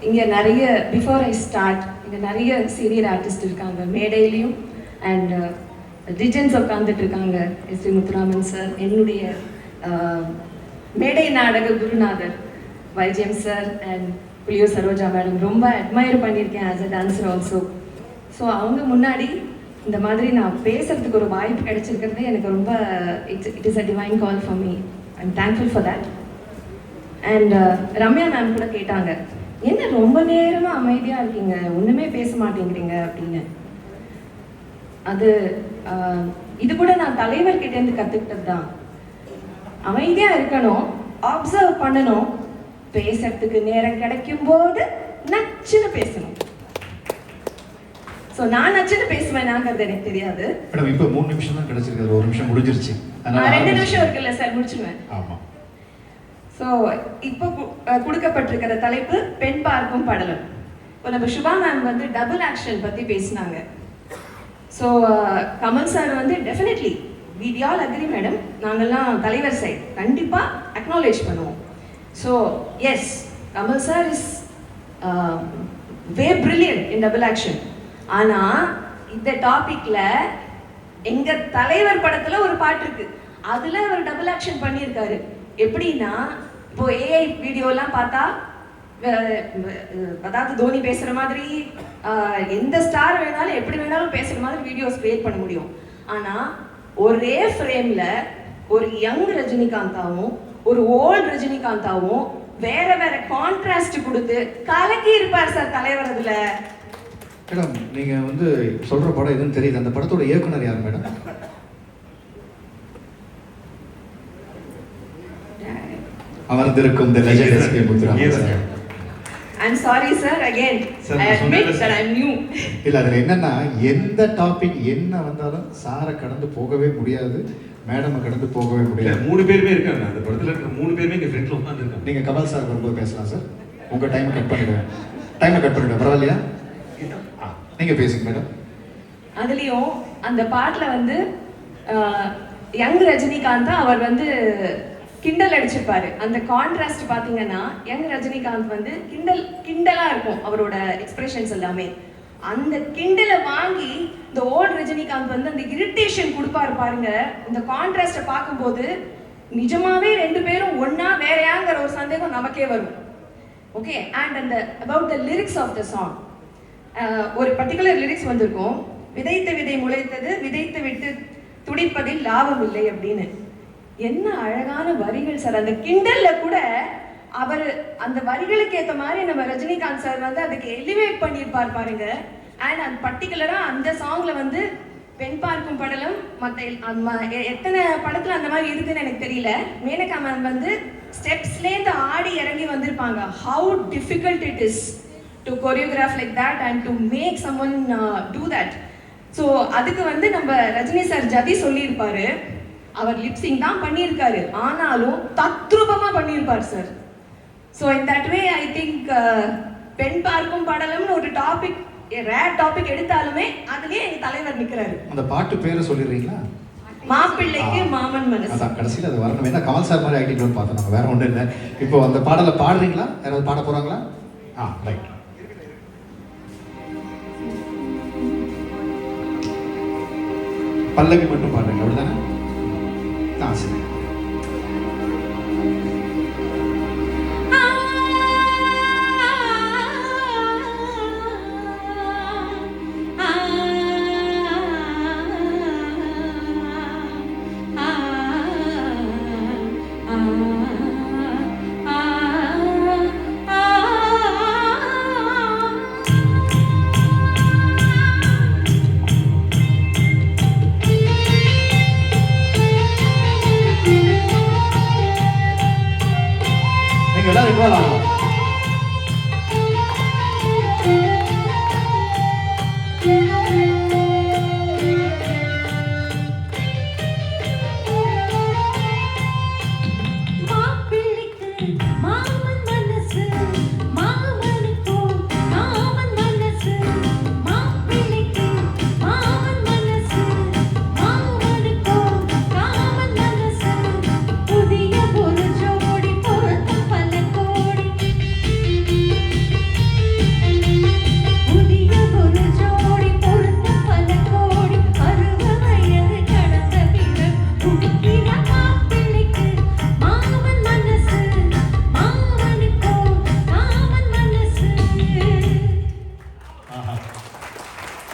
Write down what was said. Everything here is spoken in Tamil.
இங்கே நிறைய பிஃபோர் ஐ ஸ்டார்ட் இங்கே நிறைய சீனியர் ஆர்டிஸ்ட் இருக்காங்க மேடையிலையும் அண்ட் ரிஜன்ஸ் உட்காந்துட்டு இருக்காங்க. எஸ் முத்துராமன் சார், என்னுடைய மேடை நாடக குருநாதர் YGM sir and Puliyur Saroja madam ரொம்ப அட்மையர் பண்ணியிருக்கேன் as a dancer also. So அவங்க முன்னாடி இந்த மாதிரி நான் பேசுறதுக்கு ஒரு வாய்ப்பு கிடைச்சிருக்கிறதே எனக்கு ரொம்ப it is a divine call for me. I am thankful for that. And Ramya ma'am கூட கேட்டாங்க, என்ன ரொம்ப நேரமாக அமைதியாக இருக்கீங்க, ஒன்றுமே பேச மாட்டேங்கிறீங்க அப்படின்னு. அது இது கூட நான் தலைவர்கிட்டேருந்து கற்றுக்கிட்டது தான். அமைதியாக இருக்கணும், அப்சர்வ் பண்ணணும், பேசுறதுக்கு நேரம் கிடைக்கும் போது நச்சுன்னு பேசணும். ஸோ நான் நச்சுன்னு பேசுவேனாங்கிறது எனக்கு தெரியாது. மேடம் இப்போ 3 நிமிஷம் தான் கிடைச்சிருக்கு, 1 நிமிஷம் முடிஞ்சிருச்சு. 2 நிமிஷம் இருக்குல்ல சார், முடிச்சுடுவேன். ஆமாம். ஸோ இப்போ கொடுக்கப்பட்டிருக்கிற தலைப்பு பெண் பார்க்கும் படலம். இப்போ நம்ம சுபா மேம் வந்து டபுள் ஆக்ஷன் பற்றி பேசினாங்க. ஸோ கமல் சார் வந்து definitely we all agree madam, நாங்கள்லாம் தலைவர் சைட் கண்டிப்பாக அக்னாலேஜ் பண்ணுவோம். So yes, Kamal sir is way brilliant in double action. ஆனால் இந்த டாப்பிக்கில் எங்கள் தலைவர் படத்தில் ஒரு பாட்டு இருக்குது, அதில் அவர் டபுள் ஆக்ஷன் பண்ணியிருக்காரு. எப்படின்னா, இப்போ ஏஐ வீடியோலாம் பார்த்தா அதாவது தோனி பேசுகிற மாதிரி எந்த ஸ்டார் வேணாலும் எப்படி வேணாலும் பேசுகிற மாதிரி வீடியோஸ் கிரியேட் பண்ண முடியும். ஆனால் ஒரே ஃப்ரேமில் ஒரு யங் ரஜினிகாந்தாவும் ஒரு ஓல்டு ரஜினிகாந்தாவும் வேற வேற கான்ட்ராஸ்ட் கொடுத்து கலக்கி இருப்பார் சார் தலைவர். அதில் மேடம் நீங்கள் வந்து சொல்கிற படம் எதுன்னு தெரியுது, அந்த படத்தோட இயக்குனர் யார் மேடம்? அமர்ந்திருக்கும் the legend S.K. Muthuraman sir. I'm sorry sir, again I admit that I'm new. இல்லை, அதில் என்னன்னா எந்த டாபிக் என்ன வந்தாலும் சாரை கடந்து போகவே முடியாது, மேடமை கடந்து போகவே முடியாது. 3 பேருமே இருக்காங்க அந்த படத்தில் இருக்கிற 3 பேருமே எங்கள் ஃப்ரெண்ட்ல உட்காந்துருக்காங்க. நீங்கள் கமல் சார் வரும்போது பேசலாம் சார், உங்கள் டைமை கட் பண்ணிவிடுவேன். பரவாயில்லையா? நீங்கள் பேசுங்க மேடம். அதுலேயும் அந்த பாட்டில் வந்து யங் ரஜினிகாந்த் அவர் வந்து கிண்டல் அடிச்சிருப்பாரு. அந்த கான்ட்ராஸ்ட் பார்த்தீங்கன்னா யங் ரஜினிகாந்த் வந்து கிண்டலாக இருக்கும் அவரோட எக்ஸ்பிரஷன்ஸ் எல்லாமே. அந்த கிண்டலை வாங்கி இந்த ஓல்டு ரஜினிகாந்த் வந்து அந்த இரிட்டேஷன் கொடுப்பாரு பாருங்க. இந்த கான்ட்ராஸ்டை பார்க்கும்போது நிஜமாவே 2 பேரும் ஒன்னா வேறையாங்கிற ஒரு சந்தேகம் நமக்கே வரும். ஓகே, அண்ட் அந்த about the lyrics of the song, ஒரு பர்டிகுலர் லிரிக்ஸ் வந்திருக்கும், விதைத்த விதை முளைத்தது, விதைத்து விட்டு துடிப்பதில் லாபம் இல்லை அப்படின்னு. என்ன அழகான வரிகள் சார். அந்த கிண்டல்ல கூட அவர் அந்த வரிகளுக்கு ஏற்ற மாதிரி நம்ம ரஜினிகாந்த் சார் வந்து அதுக்கு எலிவேட் பண்ணியிருப்பார் பாருங்க. அண்ட் அந்த பர்டிகுலராக அந்த சாங்ல வந்து பெண் பார்க்கும் படலம் மற்ற எத்தனை படத்தில் அந்த மாதிரி இருக்குன்னு எனக்கு தெரியல. மேனகா மேம் வந்து ஸ்டெப்ஸ்லேருந்து ஆடி இறங்கி வந்திருப்பாங்க. How difficult it is to choreograph like that and to make someone do that. So அதுக்கு வந்து நம்ம ரஜினி சார் ஜதி சொல்லியிருப்பாரு, அவர் லிப்சிங் தான் பண்ணியிருக்காரு, ஆனாலும் தத்ரூபமாக பண்ணியிருப்பார் sir. So in that way I think பெண் பார்க்கும் படலம்னு ஒரு டாபிக், ரேர் டாபிக் எடுத்தாலுமே அதுலேயே எங்கள் தலைவர் நிற்கிறாரு. அந்த பாட்டு பேரை சொல்லிடுறீங்களா? மாப்பிள்ளைக்கு மாமன் மனசு. அதான் கடைசியில் அது வரணும். ஏன்னா கமல் சார் மாதிரி ஆக்டிங் பார்த்தோம் நம்ம, வேற ஒன்றும் இல்லை. இப்போ அந்த பாடலை பாடுறீங்களா? யாராவது பாட போகிறாங்களா? ரைட். பல்லவி மட்டும் பாடுறீங்க அப்படிதானே? சரி. அடிக்கிற